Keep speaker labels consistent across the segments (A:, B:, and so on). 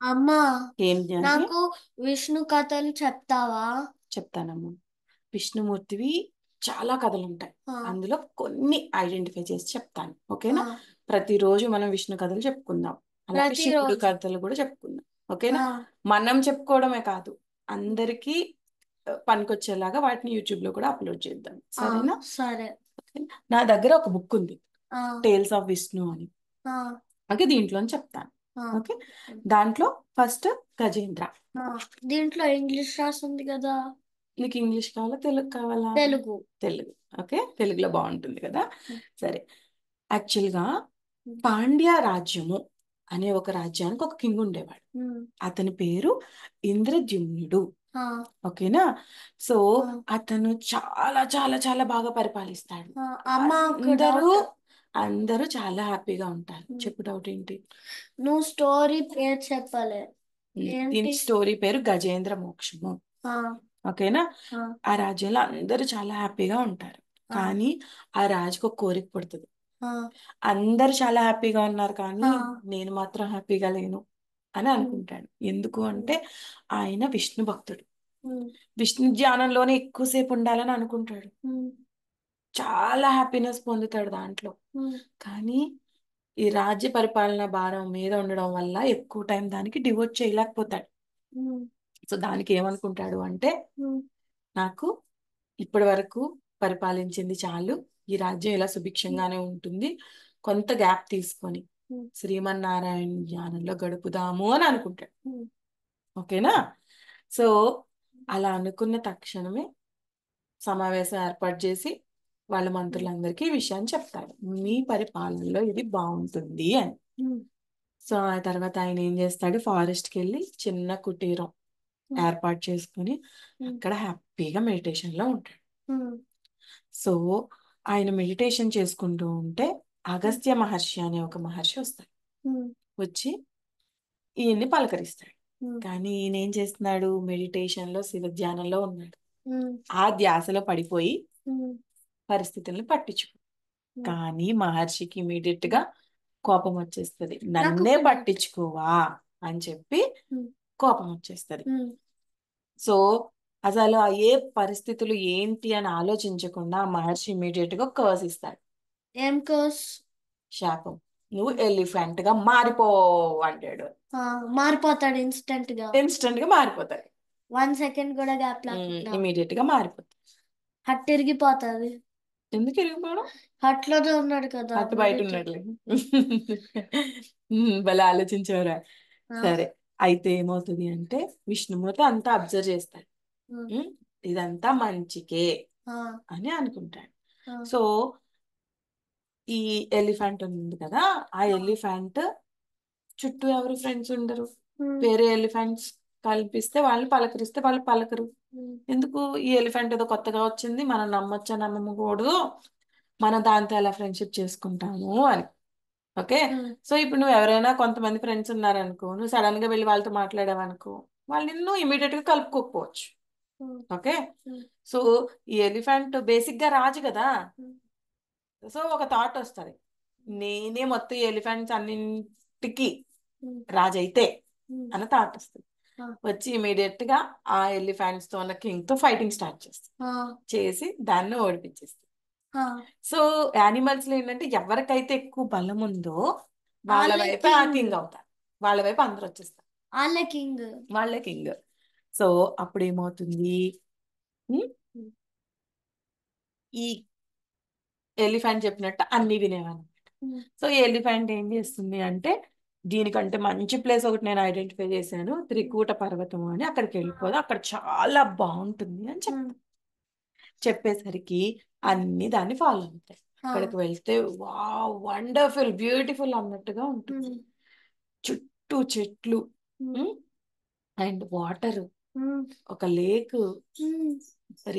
A: అమ్మా,
B: ఏం జానకి?
A: నాకు విష్ణు కథలు చెప్తావా?
B: చెప్తానమ్మా. విష్ణుమూర్తివి చాలా కథలు ఉంటాయి.
A: ఆ,
B: అందులో కొన్ని ఐడెంటిఫై చేసి చెప్తాను,
A: ఆ,
B: ఓకేనా? ప్రతిరోజు మనం విష్ణు కథలు చెప్పుకుందాం. అలాగే శివుడు
A: ప్రతిరోజు.
B: కథలు కూడా చెప్పుకుందాం,
A: ఆ,
B: ఓకేనా? మనం చెప్పుకోవడమే కాదు, అందరికీ పనికొచ్చేలాగా వాటిని యూట్యూబ్ లో కూడా అప్లోడ్ చేద్దాం,
A: ఆ,
B: సరేనా?
A: సరే.
B: ఓకేనా? నా దగ్గర ఒక బుక్ ఉంది,
A: ఆ,
B: టేల్స్ ఆఫ్ విష్ణు అని.
A: ఆ,
B: ఓకే, దీంట్లో చెప్తాను.
A: ఆ,
B: ఓకే, దాంట్లో ఫస్ట్ గజేంద్ర.
A: ఆ. దీంట్లో ఇంగ్లీష్ రాస్తుంది కదా?
B: నీకు ఇంగ్లీష్ కావాలా, తెలుగు కావాలా?
A: తెలుగు.
B: తెలుగు. ఓకే, తెలుగులో బాగుంటుంది కదా.
A: ఉమ్,
B: సరే. యాక్చువల్గా
A: ఉమ్,
B: పాండ్య రాజ్యము అనే ఒక రాజ్యానికి ఒక కింగ్ ఉండేవాడు.
A: ఉమ్,
B: అతని పేరు ఇంద్రద్యుమ్నుడు.
A: ఆ,
B: ఓకేనా? సో
A: ఆ,
B: అతను చాలా చాలా చాలా బాగా పరిపాలిస్తాడు.
A: ఆ. అమ్మ, ఒక
B: అందరూ
A: డౌట్.
B: అందరూ చాలా హ్యాపీగా ఉంటారు.
A: ఉమ్,
B: చెప్పు, డౌట్ ఏంటి?
A: నువ్వు స్టోరీ పేరు చెప్పలే.
B: దీని
A: ఏంటి?
B: స్టోరీ పేరు గజేంద్ర మోక్షము.
A: ఆ,
B: ఓకేనా?
A: ఆ,
B: ఆ రాజ్యంలో అందరూ చాలా హ్యాపీగా ఉంటారు.
A: ఆ,
B: కానీ ఆ రాజుకు ఒక కోరిక పుడుతుంది.
A: ఆ,
B: అందరు చాలా హ్యాపీగా ఉన్నారు కానీ
A: ఆ,
B: నేను మాత్రం హ్యాపీగా లేను అని
A: ఉమ్,
B: అనుకుంటాడు. ఎందుకు
A: ఉమ్,
B: అంటే ఆయన విష్ణు భక్తుడు.
A: ఉమ్,
B: విష్ణు ధ్యానంలోనే ఎక్కువసేపు ఉండాలని అనుకుంటాడు.
A: ఉమ్,
B: చాలా హ్యాపీనెస్ పొందుతాడు దాంట్లో.
A: ఉమ్,
B: కానీ ఈ రాజ్య పరిపాలన భారం మీద ఉండడం వల్ల ఎక్కువ టైం దానికి డివోట్ చేయలేకపోతాడు.
A: ఉమ్,
B: సో దానికి ఏమనుకుంటాడు అంటే,
A: ఉమ్,
B: నాకు ఇప్పటి వరకు పరిపాలించింది చాలు, ఈ రాజ్యం ఇలా సుభిక్షంగానే ఉంటుంది, కొంత గ్యాప్ తీసుకొని
A: ఉమ్,
B: శ్రీమన్నారాయణ ధ్యానంలో గడుపుదాము అని అనుకుంటాడు.
A: ఉమ్,
B: ఓకేనా? సో అలా అనుకున్న తక్షణమే సమావేశం ఏర్పాటు చేసి వాళ్ళ మంత్రులందరికీ ఈ విషయాన్ని చెప్తారు, మీ పరిపాలనలో ఇది బాగుంటుంది అని.
A: ఉమ్,
B: సో ఆ తర్వాత ఆయన ఏం చేస్తాడు, ఫారెస్ట్కి వెళ్ళి చిన్న కుటీరం
A: ఉమ్,
B: ఏర్పాటు చేసుకుని
A: ఉమ్,
B: అక్కడ హ్యాపీగా మెడిటేషన్ లో ఉంటాడు.
A: ఉమ్,
B: సో ఆయన మెడిటేషన్ చేసుకుంటూ ఉంటే
A: ఉమ్,
B: అగస్త్య మహర్షి అనే ఒక మహర్షి వస్తాడు.
A: ఉమ్,
B: వచ్చి ఈయన్ని పలకరిస్తాడు.
A: ఉమ్,
B: కానీ ఈయన ఏం చేస్తున్నాడు, మెడిటేషన్ లో శివ ధ్యానంలో ఉన్నాడు.
A: ఉమ్,
B: ఆ ధ్యాసలో పడిపోయి
A: ఉమ్,
B: పరిస్థితుల్ని పట్టించుకో.
A: ఉమ్,
B: కానీ మహర్షికి ఇమీడియట్
A: ఉమ్.
B: గా కోపం వచ్చేస్తుంది,
A: నాకు
B: నన్నే
A: ఒక డౌట్.
B: పట్టించుకోవా అని చెప్పి
A: ఉమ్,
B: కోపం వచ్చేస్తుంది.
A: ఉమ్,
B: సో అసలు ఆ ఏ పరిస్థితులు ఏంటి అని ఆలోచించకుండా ఆ మహర్షి ఇమీడియట్ గా కర్స్ ఇస్తాడు,
A: ఏం కోర్స్?
B: శాపం. నువ్వు ఎలిఫెంట్ గా మారిపో అంటాడు.
A: మారిపోతాడు ఇన్స్టెంట్ గా.
B: ఇన్స్టెంట్ గా మారిపోతాడు.
A: 1 సెకండ్ కూడా గ్యాప్ లేకుండా.
B: ఇమీడియట్ గా మారిపోతాడు.
A: హట్ ఇరిగిపోతుంది.
B: ఎందుకు ఇరిగిపోవడం?
A: హట్ లోనే ఉన్నాడు కదా
B: అటు బయట
A: మెడిటేట్.
B: ఉన్నట్లే. భలే ఆలోచించేవరా. సరే, అయితే ఏమవుతుంది అంటే విష్ణుమూర్తి అంతా అబ్జర్వ్ చేస్తాడు. ఉమ్, ఇదంతా మంచికే అని అనుకుంటాడు. సో ఈ ఎలిఫెంట్ ఉంది కదా, ఆ ఎలిఫెంట్ చుట్టూ ఎవరు ఫ్రెండ్స్ ఉండరు. వేరే ఎలిఫెంట్స్ కల్పిస్తే వాళ్ళని పలకరిస్తే వాళ్ళు పలకరు. ఎందుకు, ఈ ఎలిఫెంట్ ఏదో కొత్తగా వచ్చింది, మనం నమ్మొచ్చా నమ్మకూడదు, మనం దాంతో ఎలా ఫ్రెండ్షిప్ చేసుకుంటాము అని. ఓకే. సో ఇప్పుడు నువ్వు ఎవరైనా కొంతమంది ఫ్రెండ్స్ ఉన్నారనుకో, నువ్వు సడన్ గా వెళ్ళి వాళ్ళతో మాట్లాడావనుకో, వాళ్ళు నిన్ను ఇమీడియట్ గా కలుపుకోకపోవచ్చు. ఓకే. సో ఈ ఎలిఫెంట్ బేసిక్ గా రాజు కదా. సో ఒక థాట్ వస్తుంది, నేనే మొత్తం ఎలిఫెంట్స్ అన్నింటికి రాజైతే అన్న థాట్ వస్తుంది. వచ్చి ఇమీడియట్ గా ఆ ఎలిఫెంట్స్ తో ఉన్న కింగ్ తో ఫైటింగ్ స్టార్ట్ చేస్తుంది, చేసి దాన్ని ఓడిపించేస్తుంది. సో యానిమల్స్ లో ఏంటంటే ఎవరికైతే ఎక్కువ బలం ఉందో వాళ్ళ
A: వాళ్ళే
B: వైపే ఆ
A: కింగ్.
B: కింగ్ అవుతారు, వాళ్ళ వైపు అందరు వచ్చేస్తారు,
A: వాళ్ళే కింగ్.
B: వాళ్ళే కింగ్. సో అప్పుడు ఏమవుతుంది, ఉమ్, ఈ ఎలిఫెంట్ చెప్పినట్టు అన్ని వినేవాళ్ళు. సో ఈ ఎలిఫెంట్ ఏం చేస్తుంది అంటే, దీనికంటే మంచి ప్లేస్ ఒకటి నేను ఐడెంటిఫై చేశాను, త్రికూట పర్వతం అని, అక్కడికి వెళ్ళిపోదు, అక్కడ చాలా బాగుంటుంది అని చెప్పేసరికి అన్ని దాన్ని ఫాలో అవుతాయి. అక్కడికి వెళ్తే వావ్, వండర్ఫుల్, బ్యూటిఫుల్ అన్నట్టుగా ఉంటుంది. చుట్టూ చెట్లు అండ్ వాటర్, ఒక లేక్,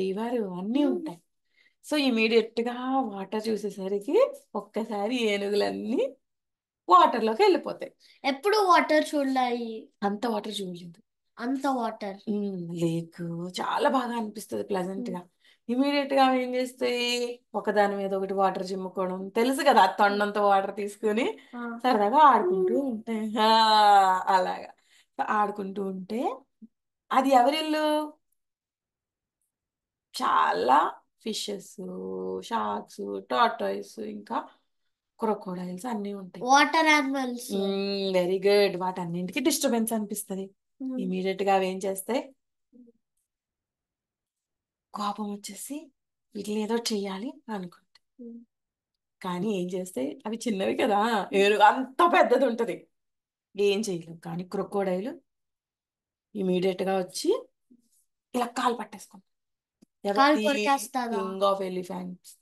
B: రివర్ అన్నీ ఉంటాయి. సో ఇమీడియట్ గా వాటర్ చూసేసరికి ఒక్కసారి ఏనుగులన్నీ వాటర్ లోకి వెళ్ళిపోతాయి.
A: ఎప్పుడు వాటర్ చూడలాయి.
B: అంత వాటర్ చూడలేదు.
A: అంత వాటర్.
B: లేక్ చాలా బాగా అనిపిస్తుంది ప్లెజెంట్ గా. ఇమీడియట్ గా అవి ఏం చేస్తాయి, ఒకదాని మీద ఒకటి వాటర్ చిమ్ముకోవడం, తెలుసు కదా, తొండంతో వాటర్ తీసుకుని సరదాగా ఆడుకుంటూ ఉంటాయి. అలాగా ఆడుకుంటూ ఉంటే అది ఎవరిల్లు? చాలా ఫిషెస్, షార్క్స్, టార్టాయిస్, ఇంకా క్రొకోడైల్స్ అన్నీ ఉంటాయి.
A: Water animals.
B: Very good. వాటన్నింటికి డిస్టర్బెన్స్ అనిపిస్తుంది. ఇమీడియట్ గా అవి ఏం చేస్తాయి? కోపం వచ్చేసి వీటిని ఏదో చెయ్యాలి అనుకుంటాయి. కానీ ఏం చేస్తాయి? అవి చిన్నవి కదా, అంత పెద్దది ఉంటది, ఏం చేయలేవు. కానీ క్రొకోడైల్ ఇమీడియట్ గా వచ్చి ఇలా కాలు పట్టేసుకుంటాం.
A: కాలు
B: ఎవరిది?
A: కొరికేస్తాదా?
B: కింగ్ ఆఫ్ ఎలిఫెంట్స్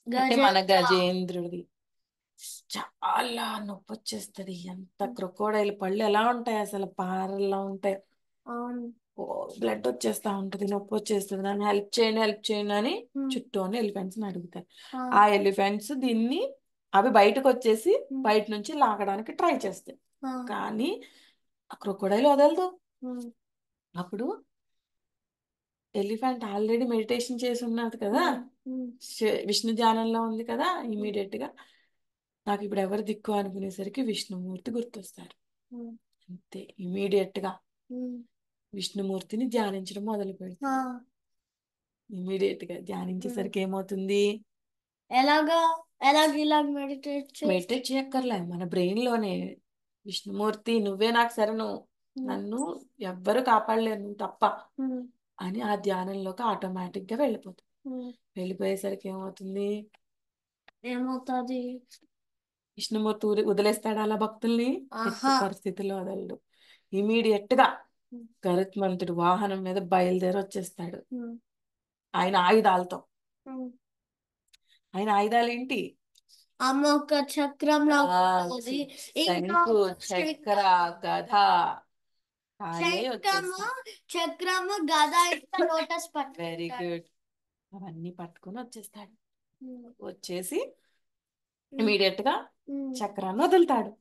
B: అంటే మన గజేంద్రుడిది. చాలా నొప్పి వచ్చేస్తుంది. ఎంత క్రొకోడైల్ పళ్ళు ఎలా ఉంటాయి, అసలు పారల్లా ఉంటాయి. బ్లడ్ వచ్చేస్తా ఉంటది, నొప్పి వచ్చేస్తుంది. నన్ను హెల్ప్ చేయండి, హెల్ప్ చేయండి అని చుట్టూ ఉన్న ఎలిఫెంట్స్ అడుగుతాయి. ఆ ఎలిఫెంట్స్ దీన్ని అవి బయటకు వచ్చేసి బయట నుంచి లాగడానికి ట్రై చేస్తాయి. కానీ ఆ క్రొకోడైల్ వదలదు. అప్పుడు ఎలిఫెంట్ ఆల్రెడీ మెడిటేషన్ చేసి ఉన్నది కదా, విష్ణు ధ్యానంలో ఉంది కదా, ఇమీడియట్ గా నాకు ఇప్పుడు ఎవరు దిక్కు అనుకునేసరికి విష్ణుమూర్తి గుర్తొస్తారు. అంతే, ఇమీడియట్ గా విష్ణుమూర్తిని ధ్యానించడం మొదలు పెడతారు. ఇమీడియట్ గా ధ్యానించేసరికి ఏమవుతుంది?
A: ఇలా
B: మెడిటేట్ చేయక్కర్లే, మన బ్రెయిన్ లోనే విష్ణుమూర్తి నువ్వే నాకు శరణు, నన్ను ఎవ్వరు కాపాడలేరు నువ్వు తప్ప అని ఆ ధ్యానంలోకి ఆటోమేటిక్ గా వెళ్ళిపోతుంది. వెళ్ళిపోయేసరికి
A: ఏమవుతుంది?
B: విష్ణుమూర్తి వదిలేస్తాడు అలా భక్తుల్ని? పరిస్థితిలో వదలడు. ఇమీడియట్ గా గరుత్మంతుడు వాహనం మీద బయలుదేరి వచ్చేస్తాడు ఆయన ఆయుధాలతో. ఆయన ఆయుధాలు ఏంటి?
A: ఒక చక్రంలో
B: శంకు, చక్ర, గద,
A: చక్రము, గద, లోటస్ పట్టు.
B: Very good. అవన్నీ పట్టుకొని వచ్చేస్తాడు. వచ్చేసి ఇమీడియట్ గా చక్రాన్ని వదులుతాడు.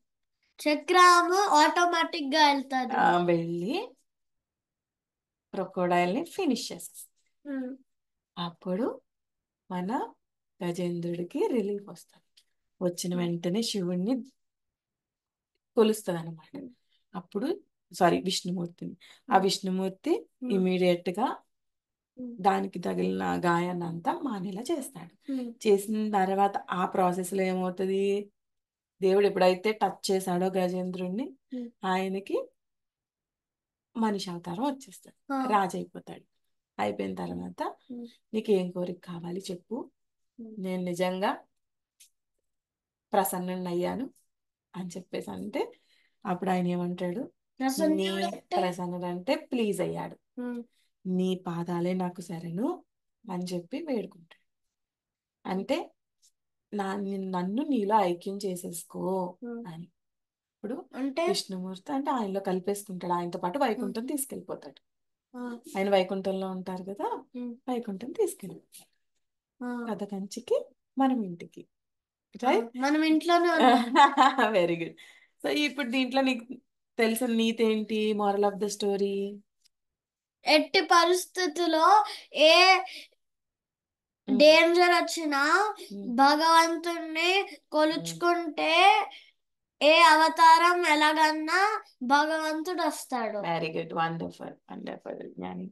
A: చక్రము ఆటోమేటిక్ గా వెళ్తాడు.
B: వెళ్ళి క్రొకోడైల్ ని ఫినిష్ చేసేస్తాడు. అప్పుడు మన గజేంద్రుడికి రిలీఫ్ వస్తుంది. వచ్చిన వెంటనే శివుణ్ణి కొలుస్తుంది అనమాట. అప్పుడు విష్ణుమూర్తిని. ఆ విష్ణుమూర్తి ఇమీడియట్ గా దానికి తగిలిన గాయాన్ని అంతా మానేలా చేస్తాడు. చేసిన తర్వాత ఆ ప్రాసెస్ లో ఏమవుతుంది? దేవుడు ఎప్పుడైతే టచ్ చేశాడో గజేంద్రుడిని, ఆయనకి మనిషి అవతారం వచ్చేస్తాడు, రాజు అయిపోతాడు. అయిపోయిన తర్వాత నీకేం కోరిక కావాలి చెప్పు, నేను నిజంగా ప్రసన్నుని అయ్యాను అని చెప్పేసి అంటే అప్పుడు ఆయన ఏమంటాడు? నీ ప్రసన్నుడు అంటే ప్లీజ్ అయ్యాడు, నీ పాదాలే నాకు శరణు అని చెప్పి వేడుకుంటాడు. అంటే నన్ను నీలో ఐక్యం చేసేసుకో అని. ఇప్పుడు విష్ణుమూర్తి అంటే ఆయనలో కలిపేసుకుంటాడు, ఆయనతో పాటు వైకుంఠం తీసుకెళ్ళిపోతాడు. ఆయన వైకుంఠంలో ఉంటారు కదా, వైకుంఠం తీసుకెళ్ళిపోతాడు. కథ కంచికి మనం ఇంటికి.
A: మనం ఇంట్లోనే
B: వెరీ గుడ్. సో ఇప్పుడు దీంట్లో నీకు తెలిసిన నీతి ఏంటి? మోరల్ ఆఫ్ ద స్టోరీ,
A: ఎట్టి పరిస్థితుల్లో ఏ డేంజర్ వచ్చినా భగవంతుణ్ణి కొలుచుకుంటే ఏ అవతారం ఎలాగన్నా భగవంతుడు వస్తాడు.
B: వెరీ గుడ్, వండర్ఫుల్, వండర్ఫుల్ జ్ఞాని.